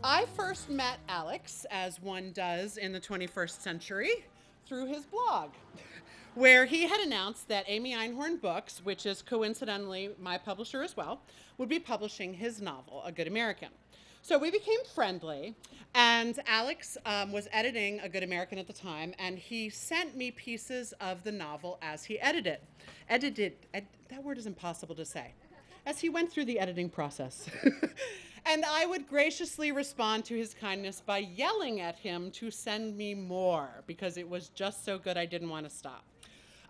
I first met Alex, as one does in the 21st century, through his blog, where he had announced that Amy Einhorn Books, which is coincidentally my publisher as well, would be publishing his novel, A Good American. So we became friendly, and Alex was editing A Good American at the time, and he sent me pieces of the novel as he that word is impossible to say, as he went through the editing process. And I would graciously respond to his kindness by yelling at him to send me more, because it was just so good I didn't want to stop.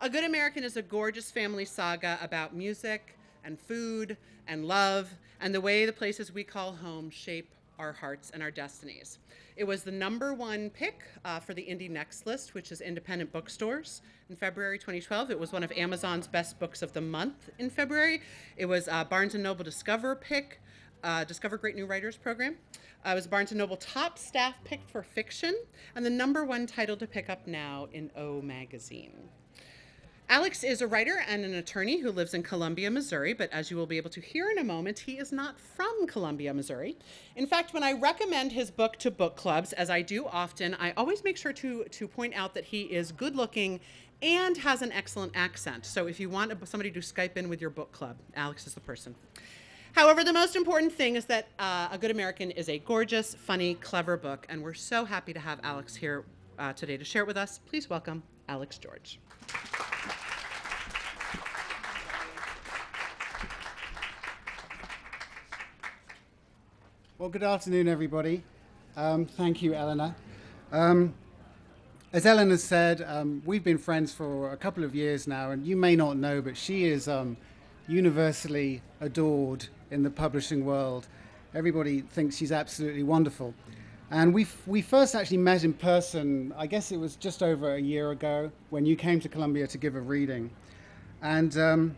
A Good American is a gorgeous family saga about music and food and love and the way the places we call home shape our hearts and our destinies. It was the #1 pick for the Indie Next list, which is independent bookstores, in February 2012. It was one of Amazon's best books of the month in February. It was Barnes & Noble Discover pick, Discover Great New Writers program. It was Barnes & Noble top staff pick for fiction, and the #1 title to pick up now in O Magazine. Alex is a writer and an attorney who lives in Columbia, Missouri, but as you will be able to hear in a moment, he is not from Columbia, Missouri. In fact, when I recommend his book to book clubs, as I do often, I always make sure to point out that he is good-looking and has an excellent accent. So if you want somebody to Skype in with your book club, Alex is the person. However, the most important thing is that A Good American is a gorgeous, funny, clever book, and we're so happy to have Alex here today to share it with us. Please welcome Alex George. Well, good afternoon, everybody. Thank you, Eleanor. As Eleanor said, we've been friends for a couple of years now, and you may not know, but she is universally adored in the publishing world. Everybody thinks she's absolutely wonderful. And we first actually met in person, I guess it was just over a year ago, when you came to Columbia to give a reading. And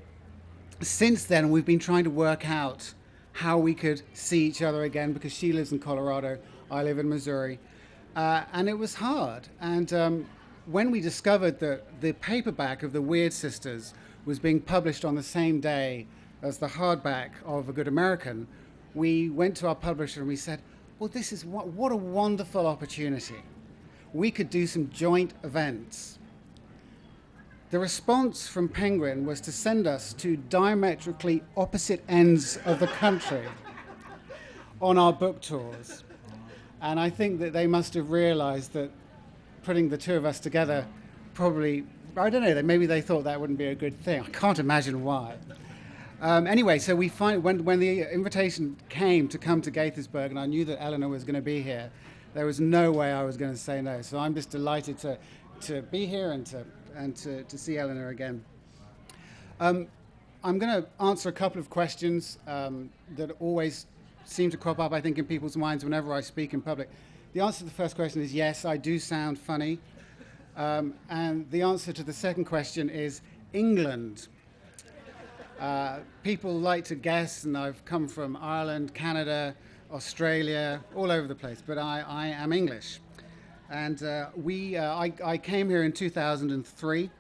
since then, we've been trying to work out how we could see each other again, because she lives in Colorado, I live in Missouri. And it was hard. And when we discovered that the paperback of The Weird Sisters was being published on the same day as the hardback of A Good American, we went to our publisher and we said, well, this is what a wonderful opportunity. We could do some joint events. The response from Penguin was to send us to diametrically opposite ends of the country on our book tours. And I think that they must have realized that putting the two of us together probably, I don't know, maybe they thought that wouldn't be a good thing. I can't imagine why. Anyway, so when the invitation came to come to Gaithersburg, and I knew that Eleanor was going to be here, there was no way I was going to say no. So I'm just delighted to be here and to see Eleanor again. I'm going to answer a couple of questions that always seem to crop up, I think, in people's minds whenever I speak in public. The answer to the first question is yes, I do sound funny. And the answer to the second question is England. People like to guess, and I've come from Ireland, Canada, Australia, all over the place, but I am English. And I came here in 2003.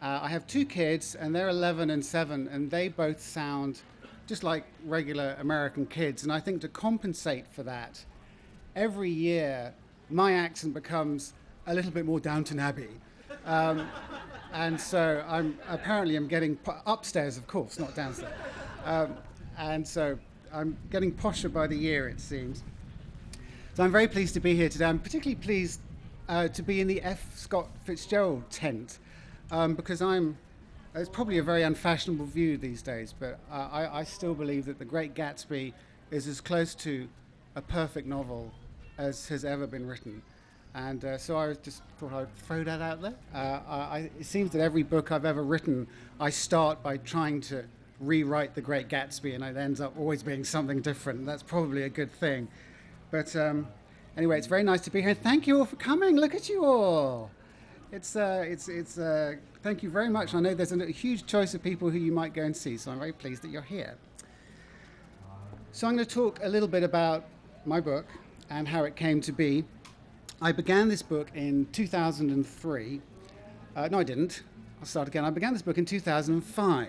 I have two kids, and they're 11 and 7, and they both sound just like regular American kids. And I think to compensate for that, every year my accent becomes a little bit more Downton Abbey. And so I'm getting upstairs, of course, not downstairs. And so I'm getting posher by the year, it seems. So I'm very pleased to be here today. I'm particularly pleased to be in the F. Scott Fitzgerald tent, because it's probably a very unfashionable view these days, but I still believe that The Great Gatsby is as close to a perfect novel as has ever been written. And so I just thought I'd throw that out there. It seems that every book I've ever written, I start by trying to rewrite The Great Gatsby, and it ends up always being something different. That's probably a good thing. But anyway, it's very nice to be here. Thank you all for coming. Look at you all. Thank you very much. I know there's a huge choice of people who you might go and see, so I'm very pleased that you're here. So I'm going to talk a little bit about my book and how it came to be. I began this book in 2003. No, I didn't. I'll start again. I began this book in 2005.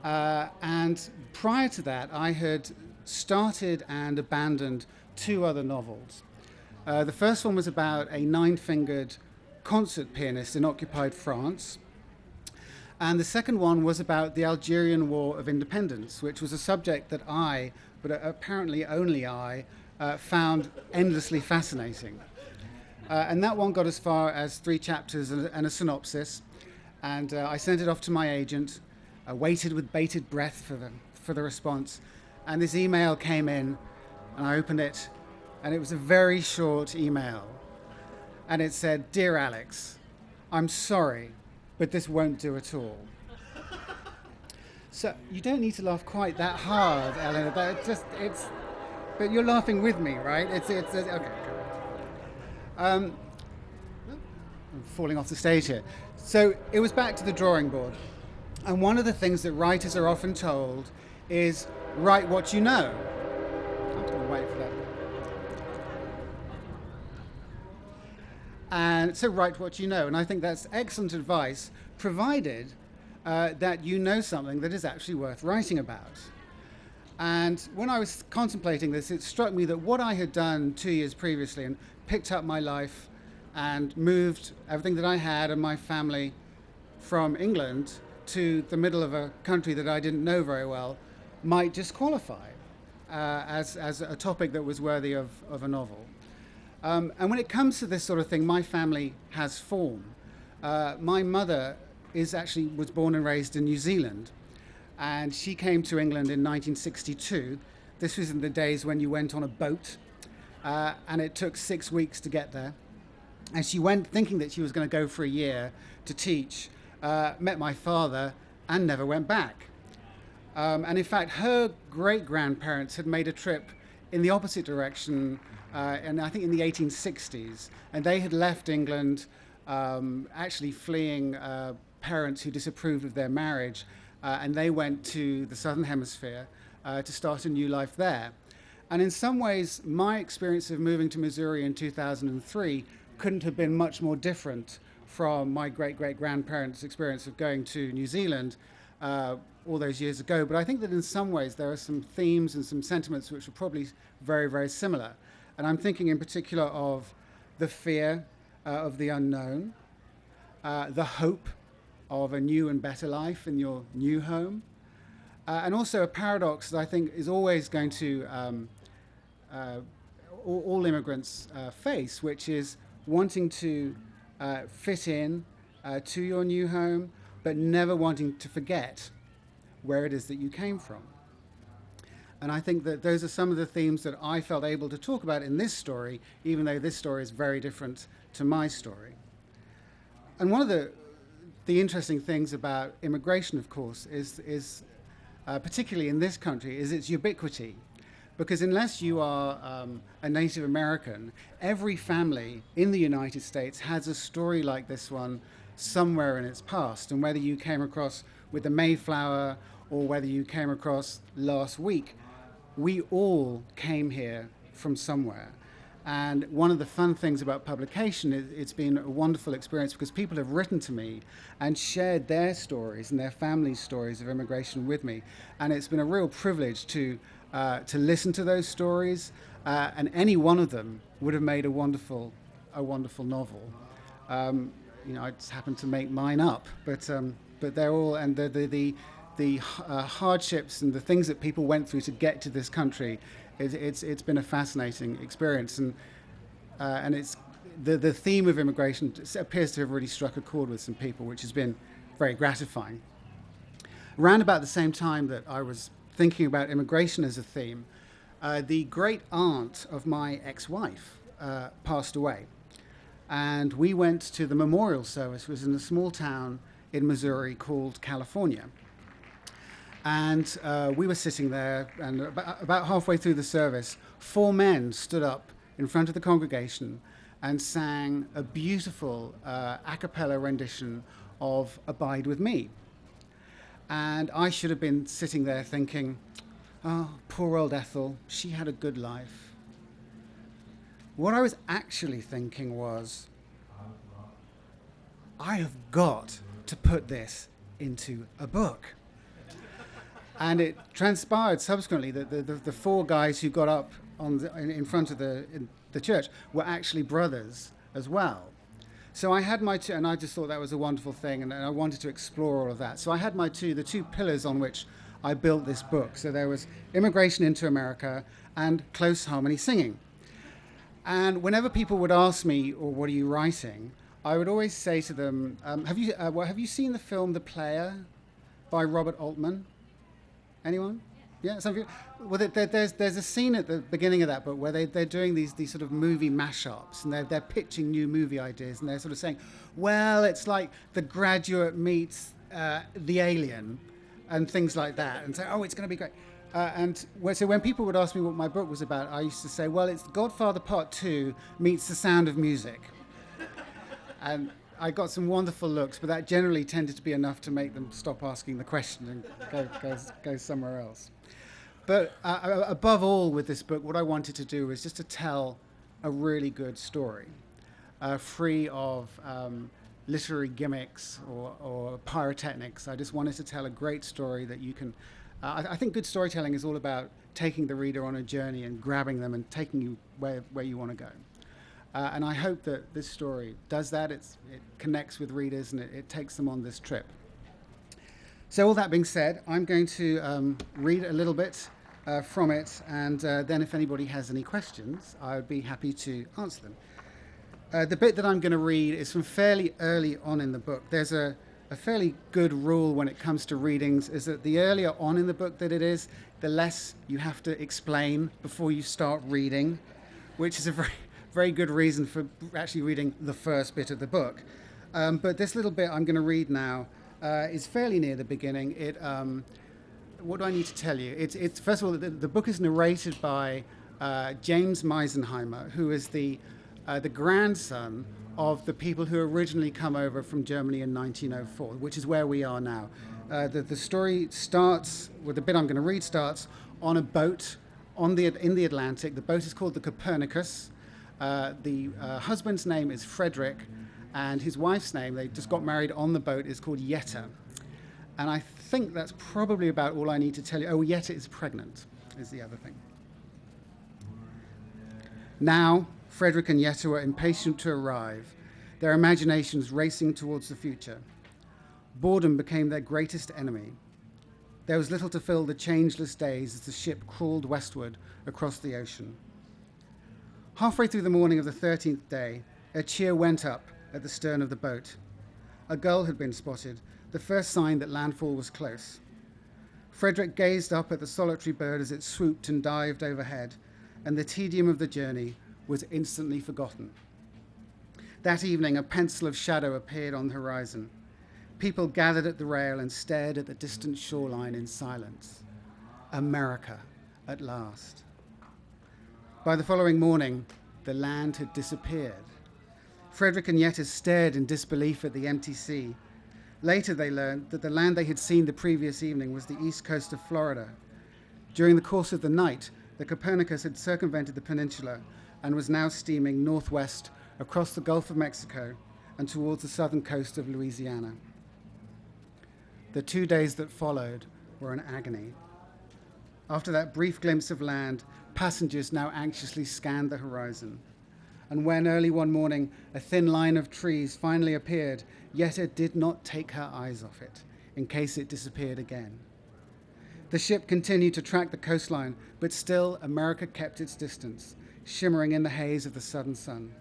And prior to that, I had started and abandoned two other novels. The first one was about a nine-fingered concert pianist in occupied France. And the second one was about the Algerian War of Independence, which was a subject that I, but apparently only I, found endlessly fascinating. And that one got as far as 3 chapters and a synopsis. And I sent it off to my agent, waited with bated breath for the response. And this email came in, and I opened it, and it was a very short email. And it said, "Dear Alex, I'm sorry, but this won't do at all." So you don't need to laugh quite that hard, Eleanor. But you're laughing with me, right? It's okay. I'm falling off the stage here. So it was back to the drawing board. And one of the things that writers are often told is write what you know. I'm going to wait for that. And so write what you know. And I think that's excellent advice, provided that you know something that is actually worth writing about. And when I was contemplating this, it struck me that what I had done 2 years previously and picked up my life and moved everything that I had and my family from England to the middle of a country that I didn't know very well might disqualify as a topic that was worthy of a novel. And when it comes to this sort of thing, my family has form. My mother was born and raised in New Zealand, and she came to England in 1962. This was in the days when you went on a boat, and it took 6 weeks to get there. And she went thinking that she was going to go for a year to teach, met my father, and never went back. And in fact, her great-grandparents had made a trip in the opposite direction, and I think in the 1860s, and they had left England, actually fleeing parents who disapproved of their marriage, and they went to the Southern Hemisphere to start a new life there. And in some ways, my experience of moving to Missouri in 2003 couldn't have been much more different from my great-great-grandparents' experience of going to New Zealand all those years ago. But I think that in some ways there are some themes and some sentiments which are probably very, very similar. And I'm thinking in particular of the fear of the unknown, the hope of a new and better life in your new home, and also a paradox that I think is always going to all immigrants face, which is wanting to fit in to your new home, but never wanting to forget where it is that you came from. And I think that those are some of the themes that I felt able to talk about in this story, even though this story is very different to my story. And one of the interesting things about immigration, of course, is particularly in this country, is its ubiquity. Because unless you are a Native American, every family in the United States has a story like this one somewhere in its past. And whether you came across with the Mayflower or whether you came across last week, we all came here from somewhere. And one of the fun things about publication is it's been a wonderful experience because people have written to me and shared their stories and their families' stories of immigration with me. And it's been a real privilege to listen to those stories, and any one of them would have made a wonderful novel. I just happened to make mine up, but they're all, and the hardships and the things that people went through to get to this country. It's been a fascinating experience, and it's the theme of immigration appears to have really struck a chord with some people, which has been very gratifying. Around about the same time that I was thinking about immigration as a theme, the great aunt of my ex-wife passed away, and we went to the memorial service. It was in a small town in Missouri called California. And we were sitting there, and about halfway through the service, 4 men stood up in front of the congregation and sang a beautiful a cappella rendition of Abide With Me. And I should have been sitting there thinking, oh, poor old Ethel, she had a good life. What I was actually thinking was, I have got to put this into a book. And it transpired subsequently that the four guys who got up in front of the church were actually brothers as well. So I had my two, and I just thought that was a wonderful thing, and I wanted to explore all of that. So I had the two pillars on which I built this book. So there was immigration into America and close harmony singing. And whenever people would ask me, "Or what are you writing?" I would always say to them, have you seen the film The Player by Robert Altman? Anyone? Yeah, some of you. Well, there's a scene at the beginning of that book where they're doing these sort of movie mashups, and they're pitching new movie ideas, and they're sort of saying, well, it's like The Graduate meets The Alien, and things like that, and say, oh, it's going to be great. So when people would ask me what my book was about, I used to say, well, it's Godfather Part 2 meets The Sound of Music. And I got some wonderful looks, but that generally tended to be enough to make them stop asking the question and go somewhere else. But above all with this book, what I wanted to do was just to tell a really good story, free of literary gimmicks or pyrotechnics. I just wanted to tell a great story that you can... I think good storytelling is all about taking the reader on a journey and grabbing them and taking you where you want to go. And I hope that this story does that. It connects with readers and it takes them on this trip. So all that being said, I'm going to read a little bit from it, and then if anybody has any questions, I would be happy to answer them. The bit that I'm going to read is from fairly early on in the book. There's a fairly good rule when it comes to readings, is that the earlier on in the book that it is, the less you have to explain before you start reading, which is a very good reason for actually reading the first bit of the book. But this little bit I'm going to read now is fairly near the beginning. What do I need to tell you? It's first of all, the book is narrated by James Meisenheimer, who is the grandson of the people who originally come over from Germany in 1904, which is where we are now. The story starts, with the bit I'm going to read starts on a boat in the Atlantic. The boat is called the Copernicus. The husband's name is Frederick, and his wife's name, they just got married on the boat, is called Yetta. And I think that's probably about all I need to tell you. Oh, Yetta is pregnant, is the other thing. Now, Frederick and Yetta were impatient to arrive, their imaginations racing towards the future. Boredom became their greatest enemy. There was little to fill the changeless days as the ship crawled westward across the ocean. Halfway through the morning of the 13th day, a cheer went up at the stern of the boat. A gull had been spotted, the first sign that landfall was close. Frederick gazed up at the solitary bird as it swooped and dived overhead, and the tedium of the journey was instantly forgotten. That evening, a pencil of shadow appeared on the horizon. People gathered at the rail and stared at the distant shoreline in silence. America, at last. By the following morning, the land had disappeared. Frederick and Yetta stared in disbelief at the empty sea. Later, they learned that the land they had seen the previous evening was the east coast of Florida. During the course of the night, the Copernicus had circumvented the peninsula and was now steaming northwest across the Gulf of Mexico and towards the southern coast of Louisiana. The 2 days that followed were an agony. After that brief glimpse of land, passengers now anxiously scanned the horizon. And when early one morning a thin line of trees finally appeared, Yetta did not take her eyes off it, in case it disappeared again. The ship continued to track the coastline, but still America kept its distance, shimmering in the haze of the southern sun.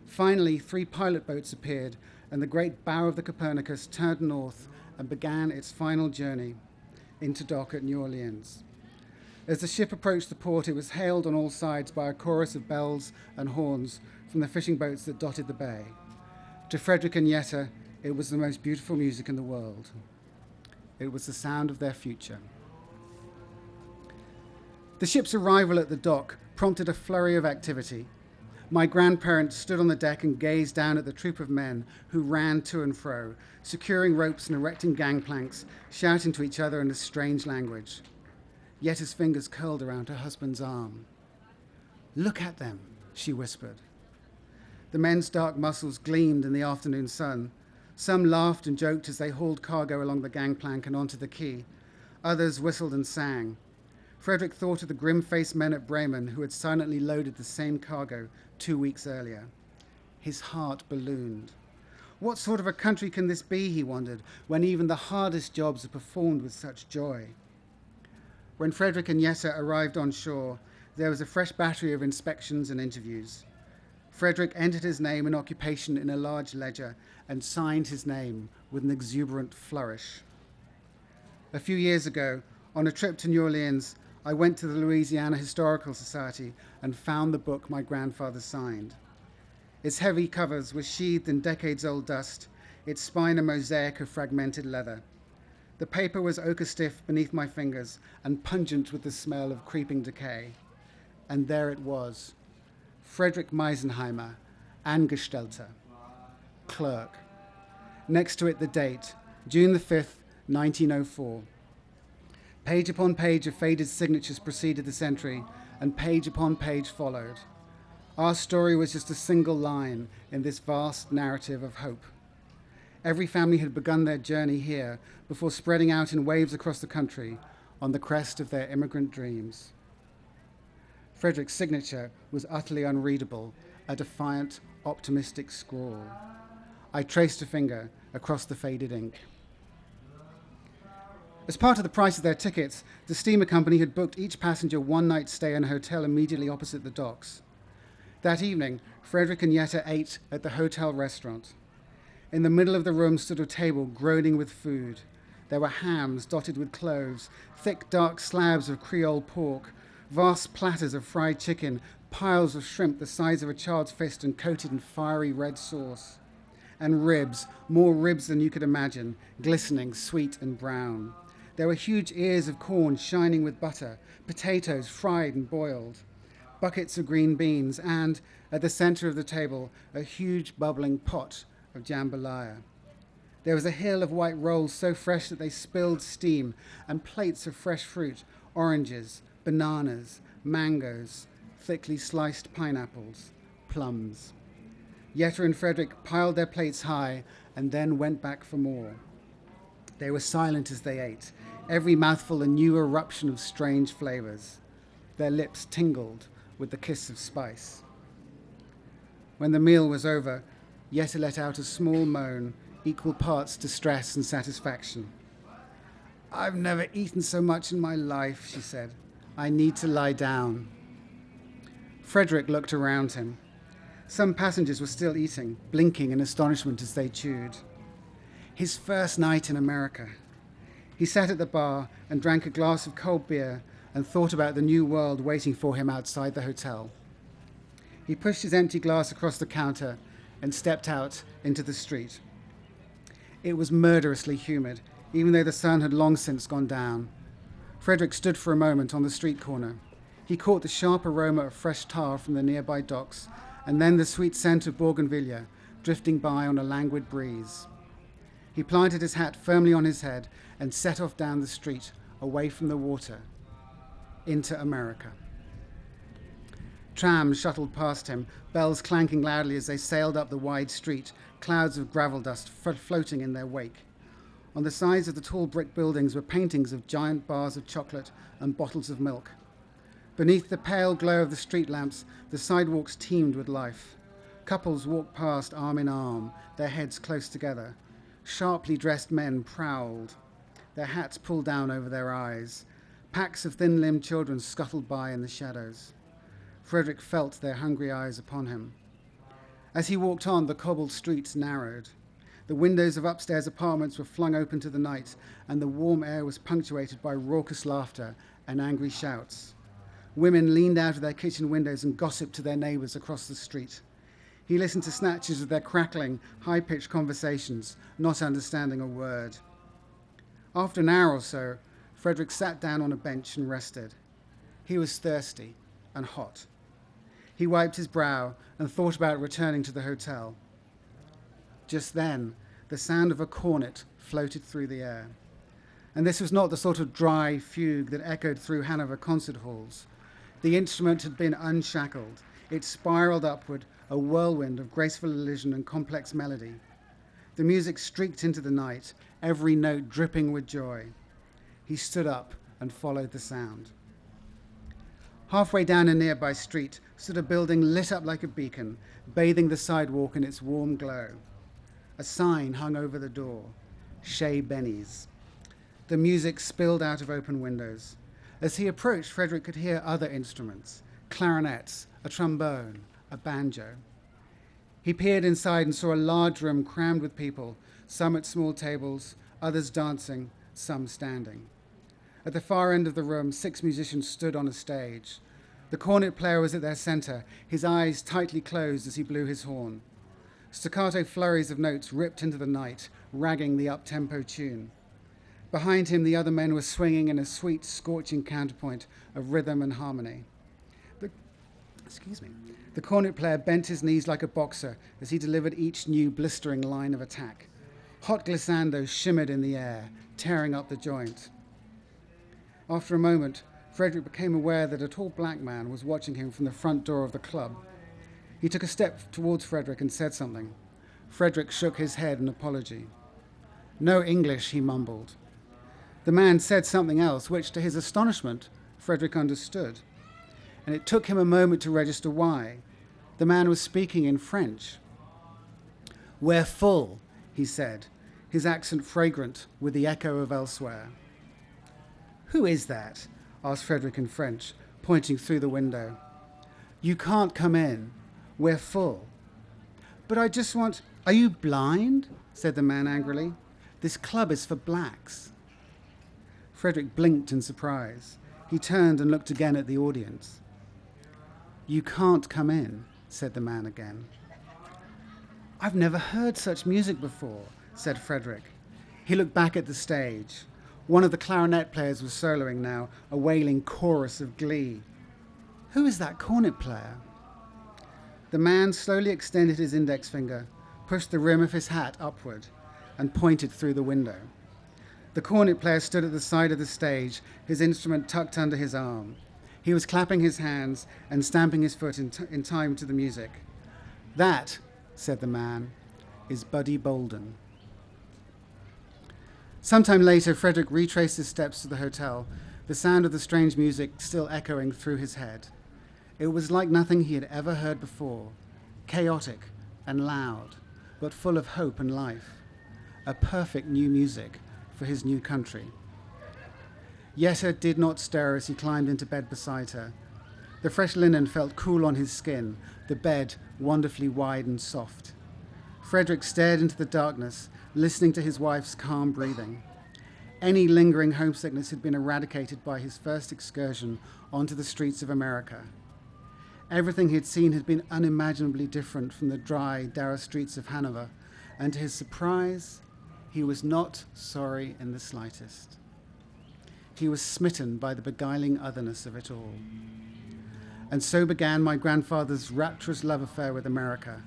Finally, 3 pilot boats appeared, and the great bow of the Copernicus turned north and began its final journey into dock at New Orleans. As the ship approached the port, it was hailed on all sides by a chorus of bells and horns from the fishing boats that dotted the bay. To Frederick and Yetta, it was the most beautiful music in the world. It was the sound of their future. The ship's arrival at the dock prompted a flurry of activity. My grandparents stood on the deck and gazed down at the troop of men who ran to and fro, securing ropes and erecting gangplanks, shouting to each other in a strange language. Yetta's fingers curled around her husband's arm. "Look at them," she whispered. The men's dark muscles gleamed in the afternoon sun. Some laughed and joked as they hauled cargo along the gangplank and onto the quay. Others whistled and sang. Frederick thought of the grim-faced men at Bremen who had silently loaded the same cargo 2 weeks earlier. His heart ballooned. What sort of a country can this be, he wondered, when even the hardest jobs are performed with such joy? When Frederick and Jette arrived on shore, there was a fresh battery of inspections and interviews. Frederick entered his name and occupation in a large ledger and signed his name with an exuberant flourish. A few years ago, on a trip to New Orleans, I went to the Louisiana Historical Society and found the book my grandfather signed. Its heavy covers were sheathed in decades-old dust, its spine a mosaic of fragmented leather. The paper was ochre stiff beneath my fingers and pungent with the smell of creeping decay. And there it was, Friedrich Meisenheimer, Angestellter, clerk. Next to it the date, June the 5th, 1904. Page upon page of faded signatures preceded this entry, and page upon page followed. Our story was just a single line in this vast narrative of hope. Every family had begun their journey here before spreading out in waves across the country on the crest of their immigrant dreams. Frederick's signature was utterly unreadable, a defiant, optimistic scrawl. I traced a finger across the faded ink. As part of the price of their tickets, the steamer company had booked each passenger one-night stay in a hotel immediately opposite the docks. That evening, Frederick and Jette ate at the hotel restaurant. In the middle of the room stood a table groaning with food. There were hams dotted with cloves, thick dark slabs of Creole pork, vast platters of fried chicken, piles of shrimp the size of a child's fist and coated in fiery red sauce. And ribs, more ribs than you could imagine, glistening, sweet and brown. There were huge ears of corn shining with butter, potatoes fried and boiled, buckets of green beans, and, at the center of the table, a huge bubbling pot of jambalaya. There was a hill of white rolls so fresh that they spilled steam, and plates of fresh fruit, oranges, bananas, mangoes, thickly sliced pineapples, plums. Jette and Frederick piled their plates high and then went back for more. They were silent as they ate, every mouthful a new eruption of strange flavors. Their lips tingled with the kiss of spice. When the meal was over, Jette let out a small moan, equal parts distress and satisfaction. "I've never eaten so much in my life," she said. "I need to lie down." Frederick looked around him. Some passengers were still eating, blinking in astonishment as they chewed. His first night in America. He sat at the bar and drank a glass of cold beer and thought about the new world waiting for him outside the hotel. He pushed his empty glass across the counter and stepped out into the street. It was murderously humid, even though the sun had long since gone down. Frederick stood for a moment on the street corner. He caught the sharp aroma of fresh tar from the nearby docks, and then the sweet scent of bougainvillea drifting by on a languid breeze. He planted his hat firmly on his head and set off down the street, away from the water, into America. Trams shuttled past him, bells clanking loudly as they sailed up the wide street, clouds of gravel dust floating in their wake. On the sides of the tall brick buildings were paintings of giant bars of chocolate and bottles of milk. Beneath the pale glow of the street lamps, the sidewalks teemed with life. Couples walked past arm in arm, their heads close together. Sharply dressed men prowled, their hats pulled down over their eyes. Packs of thin-limbed children scuttled by in the shadows. Frederick felt their hungry eyes upon him. As he walked on, the cobbled streets narrowed. The windows of upstairs apartments were flung open to the night, and the warm air was punctuated by raucous laughter and angry shouts. Women leaned out of their kitchen windows and gossiped to their neighbors across the street. He listened to snatches of their crackling, high-pitched conversations, not understanding a word. After an hour or so, Frederick sat down on a bench and rested. He was thirsty and hot. He wiped his brow and thought about returning to the hotel. Just then, the sound of a cornet floated through the air. And this was not the sort of dry fugue that echoed through Hanover concert halls. The instrument had been unshackled. It spiraled upward, a whirlwind of graceful elision and complex melody. The music streaked into the night, every note dripping with joy. He stood up and followed the sound. Halfway down a nearby street stood a building lit up like a beacon, bathing the sidewalk in its warm glow. A sign hung over the door, Chez Benny's. The music spilled out of open windows. As he approached, Frederick could hear other instruments, clarinets, a trombone, a banjo. He peered inside and saw a large room crammed with people, some at small tables, others dancing, some standing. At the far end of the room, 6 musicians stood on a stage. The cornet player was at their center, his eyes tightly closed as he blew his horn. Staccato flurries of notes ripped into the night, ragging the up-tempo tune. Behind him, the other men were swinging in a sweet, scorching counterpoint of rhythm and harmony. The cornet player bent his knees like a boxer as he delivered each new blistering line of attack. Hot glissando shimmered in the air, tearing up the joint. After a moment, Frederick became aware that a tall black man was watching him from the front door of the club. He took a step towards Frederick and said something. Frederick shook his head in apology. "No English," he mumbled. The man said something else, which, to his astonishment, Frederick understood. And it took him a moment to register why. The man was speaking in French. "We're full," he said, his accent fragrant with the echo of elsewhere. "Who is that?" asked Frederick in French, pointing through the window. "You can't come in. We're full." "But I just want—" "Are you blind?" said the man angrily. "This club is for blacks." Frederick blinked in surprise. He turned and looked again at the audience. "You can't come in," said the man again. "I've never heard such music before," said Frederick. He looked back at the stage. One of the clarinet players was soloing now, a wailing chorus of glee. "Who is that cornet player?" The man slowly extended his index finger, pushed the rim of his hat upward, and pointed through the window. The cornet player stood at the side of the stage, his instrument tucked under his arm. He was clapping his hands and stamping his foot in time to the music. "That," said the man, "is Buddy Bolden." Sometime later, Frederick retraced his steps to the hotel, the sound of the strange music still echoing through his head. It was like nothing he had ever heard before, chaotic and loud, but full of hope and life. A perfect new music for his new country. Yetta did not stir as he climbed into bed beside her. The fresh linen felt cool on his skin, the bed wonderfully wide and soft. Frederick stared into the darkness, listening to his wife's calm breathing. Any lingering homesickness had been eradicated by his first excursion onto the streets of America. Everything he had seen had been unimaginably different from the dry, dour streets of Hanover, and to his surprise, he was not sorry in the slightest. He was smitten by the beguiling otherness of it all. And so began my grandfather's rapturous love affair with America,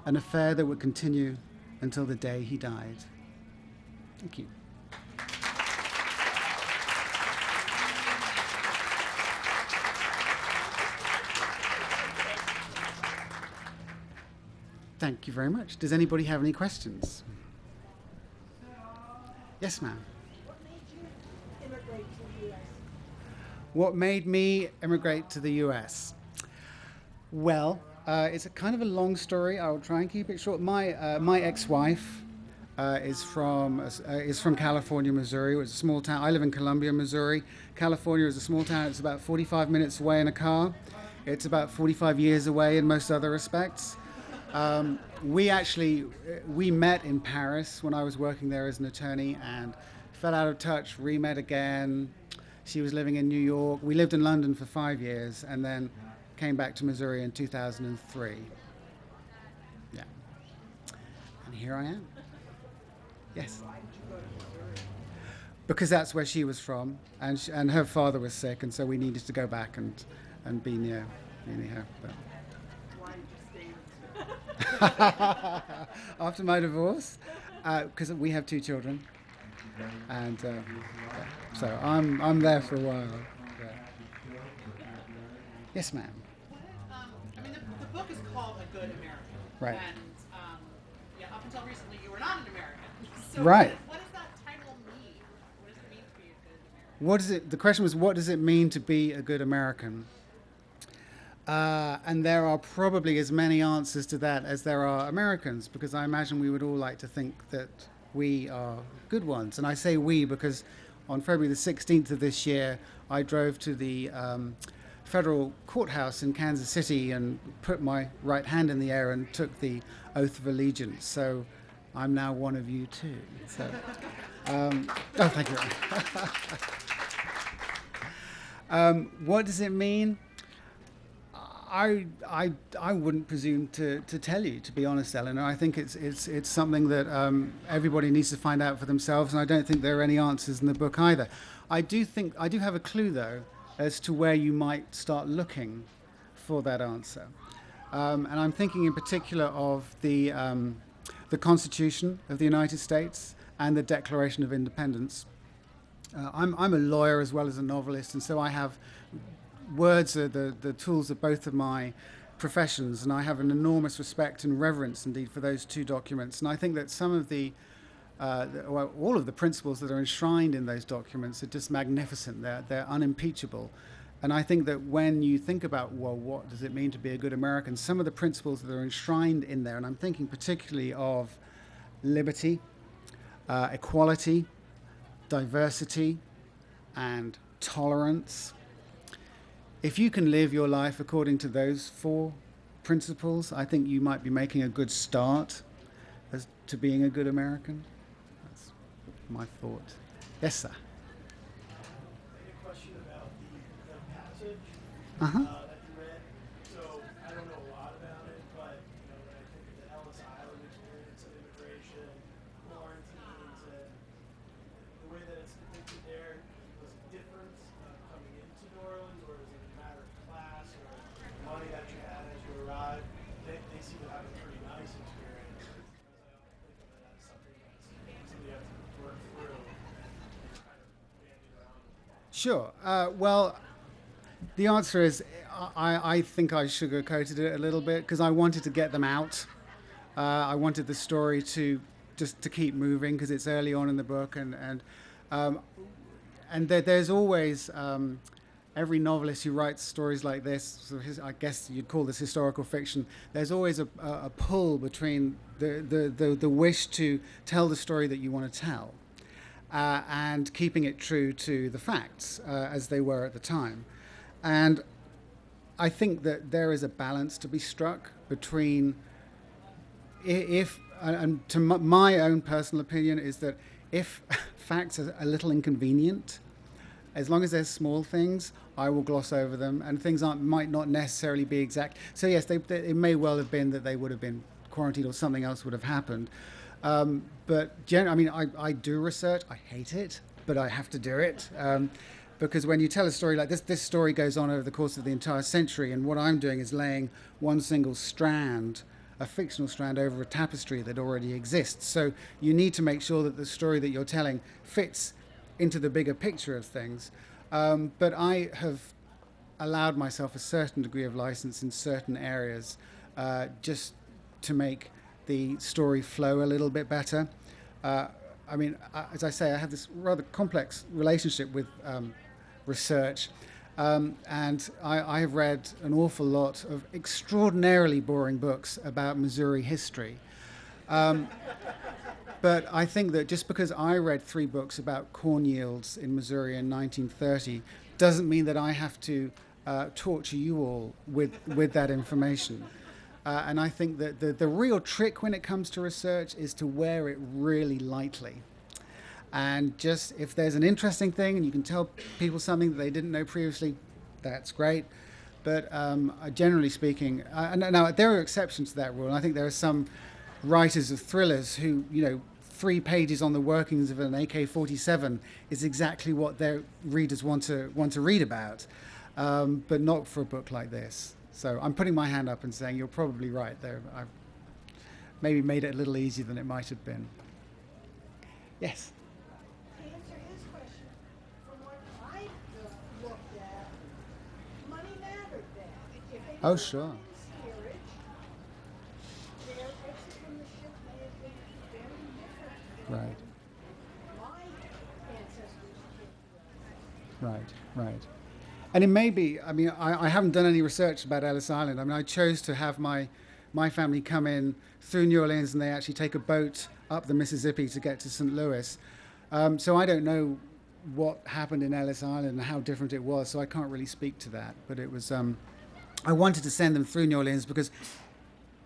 an affair that would continue until the day he died. Thank you. Thank you very much. Does anybody have any questions? Yes, ma'am. What made me immigrate to the US? Well, it's a kind of a long story. I'll try and keep it short. My ex-wife is from California, Missouri. It was a small town. I live in Columbia, Missouri. California is a small town. It's about 45 minutes away in a car. It's about 45 years away in most other respects. We met in Paris when I was working there as an attorney and fell out of touch, re-met again. She was living in New York. We lived in London for 5 years and then came back to Missouri in 2003. Yeah. And here I am. Yes. Because that's where she was from, and her father was sick, and so we needed to go back and be near her. But. After my divorce, because we have 2 children, and so I'm there for a while. Yeah. Yes, ma'am. The book is called A Good American, Right. And up until recently, you were not an American. So Right. What does that title mean? What does it mean to be a good what is it? The question was, what does it mean to be a good American? And there are probably as many answers to that as there are Americans, because I imagine we would all like to think that we are good ones. And I say we because on February the 16th of this year, I drove to the federal courthouse in Kansas City and put my right hand in the air and took the oath of allegiance. So I'm now one of you too. So, oh, thank you. What does it mean? I wouldn't presume to tell you, to be honest, Eleanor. I think it's something that everybody needs to find out for themselves, and I don't think there are any answers in the book either. I do have a clue though as to where you might start looking for that answer, and I'm thinking in particular of the Constitution of the United States and the Declaration of Independence. I'm a lawyer as well as a novelist, and so I have words are the tools of both of my professions, and I have an enormous respect and reverence indeed for those two documents. And I think that some of well, all of the principles that are enshrined in those documents are just magnificent. They're unimpeachable. And I think that when you think about, well, what does it mean to be a good American, some of the principles that are enshrined in there, and I'm thinking particularly of liberty, equality, diversity, and tolerance. If you can live your life according to those four principles, I think you might be making a good start as to being a good American. That's my thought. Yes, sir. I had a question about the passage Uh-huh. that you read. So I don't know a lot about it, but when I think of the Ellis Island experience of immigration, quarantines, and the way that it's depicted there, was it different coming into New Orleans, or is it a matter of class or money that you had as you arrived? They seem to have a pretty nice experience. Because I don't think of it as something you have to work through and kind of banding around. Sure. Well, the answer is I think I sugarcoated it a little bit because I wanted to get them out. I wanted the story to just to keep moving because it's early on in the book, and there's always every novelist who writes stories like this. So I guess you'd call this historical fiction. There's always a pull between the wish to tell the story that you want to tell, and keeping it true to the facts as they were at the time. And I think that there is a balance to be struck between if and to my own personal opinion is that if facts are a little inconvenient, as long as they're small things, I will gloss over them, and things might not necessarily be exact. So yes, it may well have been that they would have been quarantined or something else would have happened. But I do research. I hate it, but I have to do it. Because when you tell a story like this story goes on over the course of the entire century, and what I'm doing is laying one single strand, a fictional strand, over a tapestry that already exists. So you need to make sure that the story that you're telling fits into the bigger picture of things. But I have allowed myself a certain degree of license in certain areas just to make the story flow a little bit better. As I say, I have this rather complex relationship with research, and I have read an awful lot of extraordinarily boring books about Missouri history. But I think that just because I read 3 books about corn yields in Missouri in 1930 doesn't mean that I have to torture you all with that information. And I think that the real trick when it comes to research is to wear it really lightly. And just if there's an interesting thing and you can tell people something that they didn't know previously, that's great. But generally speaking, now there are exceptions to that rule. And I think there are some writers of thrillers who, 3 pages on the workings of an AK-47 is exactly what their readers want to read about, but not for a book like this. So I'm putting my hand up and saying you're probably right there. I've maybe made it a little easier than it might have been. Yes. To answer his question, from what I looked at, money mattered then. If they Oh, were sure. in steerage, their exit from the ship may have been very different than Right. my ancestors came to us. Right. And it may be, I mean, I haven't done any research about Ellis Island. I mean, I chose to have my family come in through New Orleans, and they actually take a boat up the Mississippi to get to St. Louis. So I don't know what happened in Ellis Island and how different it was, so I can't really speak to that. But it was, I wanted to send them through New Orleans because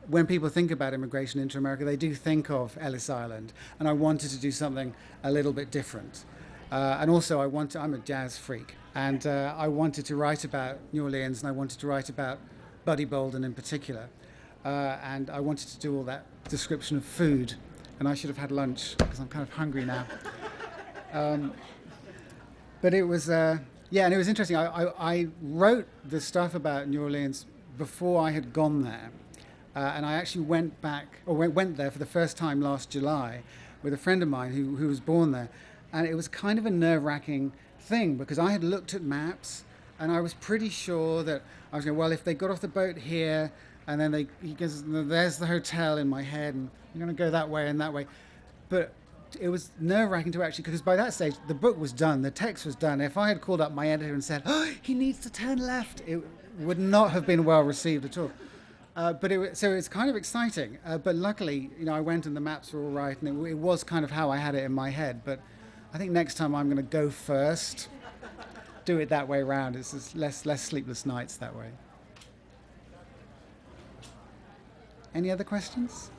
when people think about immigration into America, they do think of Ellis Island, and I wanted to do something a little bit different. And also, I'm a jazz freak, and I wanted to write about New Orleans, and I wanted to write about Buddy Bolden in particular. And I wanted to do all that description of food, and I should have had lunch because I'm kind of hungry now. But it was, yeah, and it was interesting. I wrote the stuff about New Orleans before I had gone there. And I actually went there for the first time last July with a friend of mine who was born there. And it was kind of a nerve-wracking thing because I had looked at maps and I was pretty sure that I was going, well, if they got off the boat here and then he goes, there's the hotel in my head and you're going to go that way and that way. But it was nerve-wracking to actually, because by that stage, the book was done, the text was done. If I had called up my editor and said, oh, he needs to turn left, it would not have been well received at all. So it's kind of exciting. But luckily, I went and the maps were all right, and it was kind of how I had it in my head. But I think next time I'm going to go first, do it that way around. It's just less sleepless nights that way. Any other questions?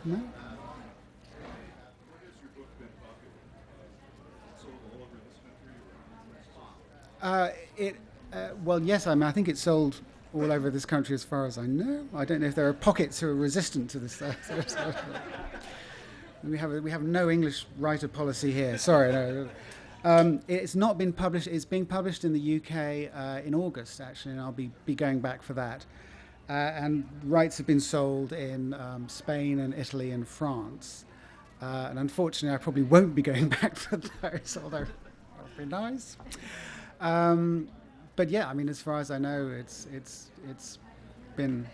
No? Well, yes, I think it's sold all over this country as far as I know. I don't know if there are pockets who are resistant to this. We have no English writer policy here. Sorry, no. It's not been published. It's being published in the UK in August, actually, and I'll be going back for that. And rights have been sold in Spain and Italy and France. And unfortunately, I probably won't be going back for those, although that would be nice. But yeah, I mean, as far as I know, it's been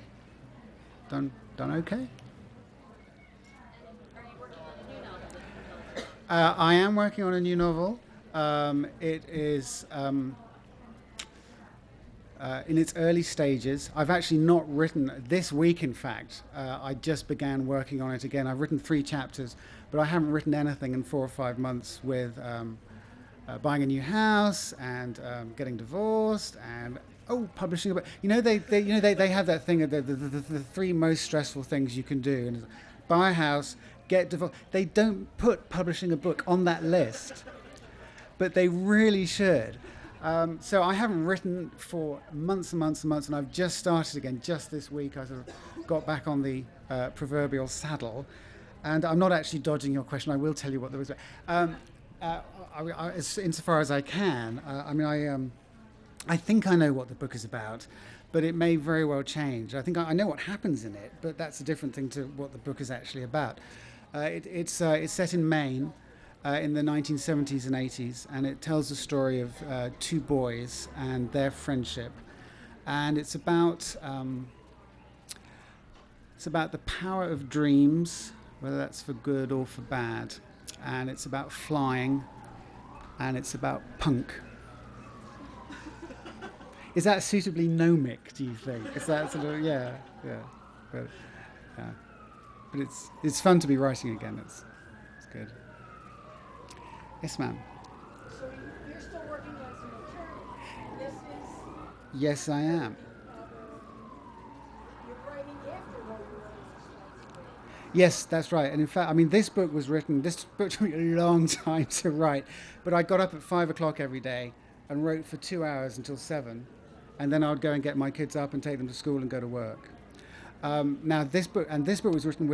done okay. I am working on a new novel. It is in its early stages. I've actually not written this week. In fact, I just began working on it again. I've written 3 chapters, but I haven't written anything in 4 or 5 months with buying a new house and getting divorced and publishing a book. They have that thing of the 3 most stressful things you can do, and buy a house, get divorced. They don't put publishing a book on that list, but they really should. So I haven't written for months and months and months, and I've just started again. Just this week, I sort of got back on the proverbial saddle, and I'm not actually dodging your question. I will tell you what there was. Insofar as I can, I think I know what the book is about, but it may very well change. I think I know what happens in it, but that's a different thing to what the book is actually about. It's set in Maine in the 1970s and 80s, and it tells the story of 2 boys and their friendship, and it's about the power of dreams, whether that's for good or for bad. And it's about flying, and it's about punk. Is that suitably gnomic, do you think? Is that sort of, yeah. But it's fun to be writing again. It's good. Yes, ma'am. So you're still working as an attorney. This is. Yes, I am. You're writing after what you wrote as a small boy. Yes, that's right. And in fact, this book took me a long time to write, but I got up at 5 o'clock every day and wrote for 2 hours until 7, and then I would go and get my kids up and take them to school and go to work. Now this book was written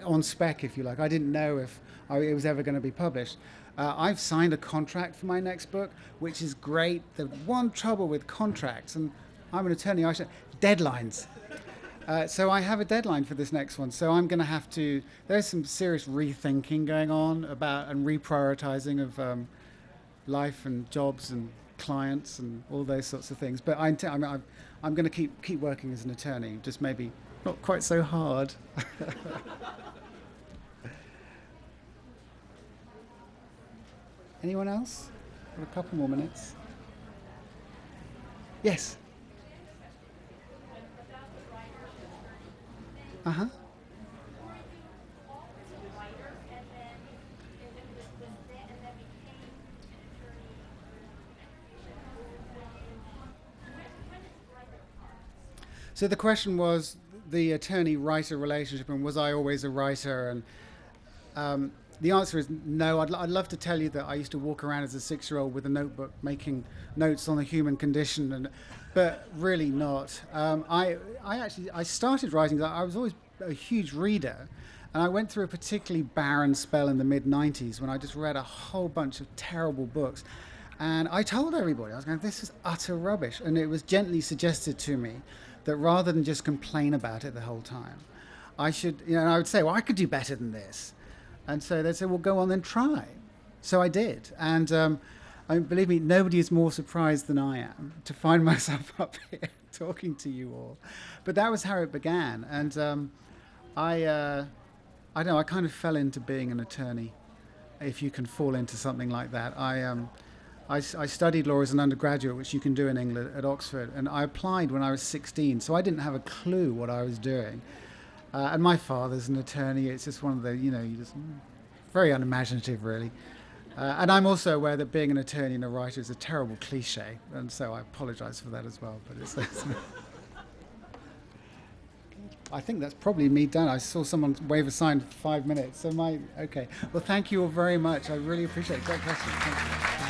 on spec, if you like. I didn't know if it was ever going to be published. I've signed a contract for my next book, which is great. The one trouble with contracts, and I'm an attorney, deadlines. So I have a deadline for this next one. So I'm going to have to. There's some serious rethinking going on and reprioritizing of life and jobs and clients and all those sorts of things. But I'm going to keep working as an attorney. Just maybe not quite so hard. Anyone else? Got a couple more minutes. Yes. Uh-huh. So the question was the attorney-writer relationship, and was I always a writer? And the answer is no. I'd love to tell you that I used to walk around as a 6-year-old with a notebook making notes on the human condition, but really not. I started writing. I was always a huge reader, and I went through a particularly barren spell in the mid-90s when I just read a whole bunch of terrible books. And I told everybody, I was going, this is utter rubbish. And it was gently suggested to me that rather than just complain about it the whole time, I should, and I would say, well, I could do better than this. And so they'd say, well, go on then, try. So I did. And believe me, nobody is more surprised than I am to find myself up here talking to you all. But that was how it began. And I don't know, I kind of fell into being an attorney, if you can fall into something like that. I studied law as an undergraduate, which you can do in England at Oxford, and I applied when I was 16, so I didn't have a clue what I was doing. And my father's an attorney. It's just one of the, you just very unimaginative, really. And I'm also aware that being an attorney and a writer is a terrible cliche, and so I apologize for that as well. But it's I think that's probably me done. I saw someone wave a sign for 5 minutes. So okay. Well, thank you all very much. I really appreciate it. Great question. Thank you.